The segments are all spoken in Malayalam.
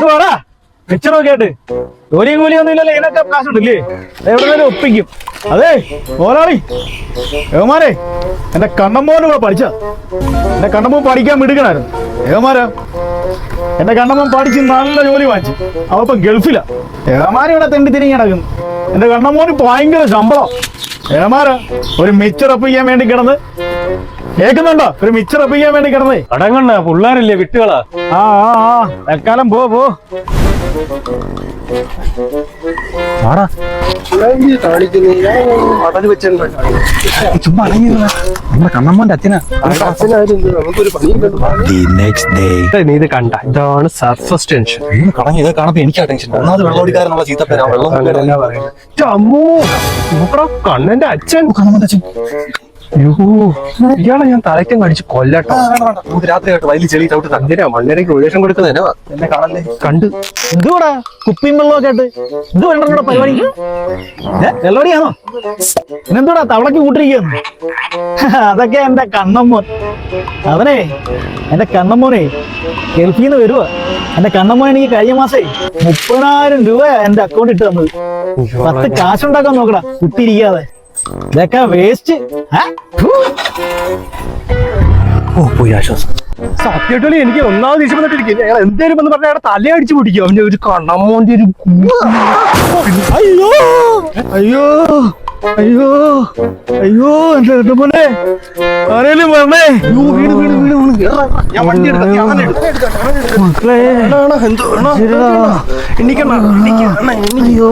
പോടാ മിച്ചറൊക്കെ ആയിട്ട് ജോലിയും കൂലിയൊന്നും ഇല്ലല്ലോ ഇതിനൊക്കെ കാശുണ്ടല്ലേ എവിടെയും ഒപ്പിക്കും. അതെ മോലാളി ഏമാരെ എന്റെ കണ്ണമ്മോനെ കൂടെ പഠിച്ച എന്റെ കണ്ണമ്മോൻ പഠിക്കാൻ മിടുക്കണായിരുന്നു. ഏമാരാ എന്റെ കണ്ണമ്മൻ പഠിച്ച് നല്ല ജോലി വാങ്ങിച്ചു. അവപ്പം ഗൾഫിലാ. ഏമാരെ ഇവിടെ തെണ്ടി തിരിഞ്ഞ് കിടക്കുന്നു. എന്റെ കണ്ണമ്മോന് ഭയങ്കര ശമ്പളം. ഏമാരാ ഒരു മിച്ചറപ്പിക്കാൻ വേണ്ടി കിടന്ന് കേൾക്കുന്നുണ്ടോ? ഒരു മിച്ചറപ്പിക്കാൻ വേണ്ടി കിടന്നേ അടങ്ങണ്ണ പിള്ളേരല്ലേ വിട്ടുകളാ. ആ ആ ആ തൽക്കാലം പോ ചുമ്മാ നമ്മുടെ കണ്ണമ്മന്റെ അച്ഛനാ. നീ ഇത് കണ്ട ഇതാണ് സർഫസ് ടെൻഷൻ. കടങ്ങി ഇത് കാണുമ്പോ എനിക്കാ ടെൻഷൻ. ഒന്നാമത് വെള്ളോടിക്കാരനുള്ള ചീത്തപ്പേരാ. അമ്മോ നോക്കടാ കണ്ണന്റെ അച്ഛൻ. ഇയാളെ ഞാൻ തലയ്ക്കും കടിച്ച് കൊല്ലട്ടോ. നമുക്ക് രാത്രി ആയിട്ട് വയലിൽ ചെളി ചവിട്ടി എന്തിനാ മണ്ണേരയ്ക്ക് ഉപദേശം കൊടുക്കുന്നതിനാ എന്നെ കാണല്ലേ. കണ്ട് എന്തുകൂടാ കുപ്പിയും വെള്ളമൊക്കെ ആയിട്ട് ഇത് വേണ്ട കൂടെ പരിപാടി വെള്ളോടിയാണോ? പിന്നെന്തൂടാ തവളക്ക് കൂട്ടിരിക്കുന്നു? അതൊക്കെ എന്റെ കണ്ണമ്മോൻ. അവനെ എന്റെ കണ്ണമ്മോനെ ഗൾഫിൽ നിന്ന് വരുവാ. എന്റെ കണ്ണമ്മോൻ എനിക്ക് കഴിഞ്ഞ മാസേ 30,000 രൂപ എന്റെ അക്കൗണ്ട് ഇട്ട് തന്നത്. 10 കാശുണ്ടാക്കാൻ നോക്കടാ കുത്തിയിരിക്കാതെ. ഇതൊക്കെ വേസ്റ്റ്. പോയി ആശ്വാസം. സത്യമായിട്ടും എനിക്ക് ഒന്നാമത് ദേഷ്യം വന്നിട്ടിരിക്കും. ഞങ്ങൾ എന്തേലും എന്ന് പറഞ്ഞാൽ അയാളെ തല അടിച്ചു പിടിക്കും. അവന്റെ ഒരു കണ്ണമ്മോന്റെ ഒരു അയ്യോ അയ്യോ അയ്യോ അയ്യോ എന്റെ കണ്ണമ്മോനെ ആരേലും പറഞ്ഞേ. മക്കളെ അയ്യോ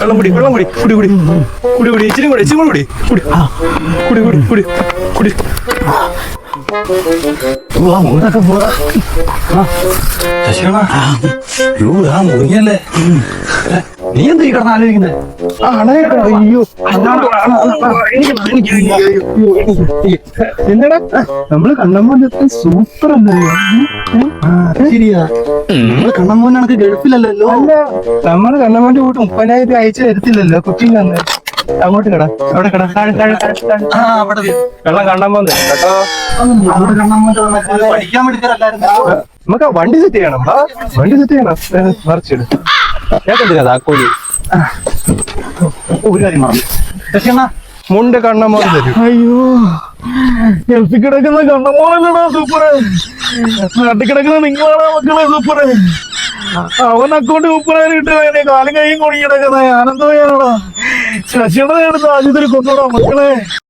വെള്ളം കുടി വെള്ളം കുടി കുടി കുടി കുടി കുടി ഇച്ചിരി കൂടി ഇച്ചിരി കൂടി കുടി കുടി കുടി കുടി കുടി. മുറിയല്ലേ നീ എന്ത് കിടന്ന് ആലോചിക്കുന്നത്? അയ്യോ എന്താടാ നമ്മള് കണ്ണമ്മോന്റെ സൂപ്പർ അല്ലേ? ശരിയാ, നമ്മള് കണ്ണമ്മോനാണെങ്കിൽ ഗൾഫിലല്ലോ. നമ്മള് കണ്ണമ്മോന്റെ കൂട്ട് 30,000 അയച്ചു തരത്തില്ലല്ലോ കുക്കിംഗ് അന്ന്. അങ്ങോട്ട് കട അവിടെ കട വെള്ളം കണ്ണമ്മോന്ന് കേട്ടോ. പഠിക്കാൻ വേണ്ടി നമുക്ക് വണ്ടി സെറ്റ് ചെയ്യണം. വണ്ടി സെറ്റ് ചെയ്യണം. മറിച്ചിട് കേട്ടെന്തിനാ താക്കോലി. ഒരു കാര്യം പറഞ്ഞു മുണ്ട് കണ്ണമ്മോൻ തരും. അയ്യോ ഗൾഫിൽ കിടക്കുന്ന കണ്ണമ്മോനല്ലടാ സൂപ്പറ്. നാട്ടിൽ കിടക്കുന്ന നിങ്ങളാണ് മക്കളെ സൂപ്പറ്. അവൻ അക്കൗണ്ട് 30,000 കിട്ടുക കാലും കൈയും കൊണി കിടക്കുന്ന ആനന്ദമയാണോടാ. ശശിയുടെ അടുത്ത് ആദ്യത്തിൽ കൊണ്ടുവിടാം മക്കളെ.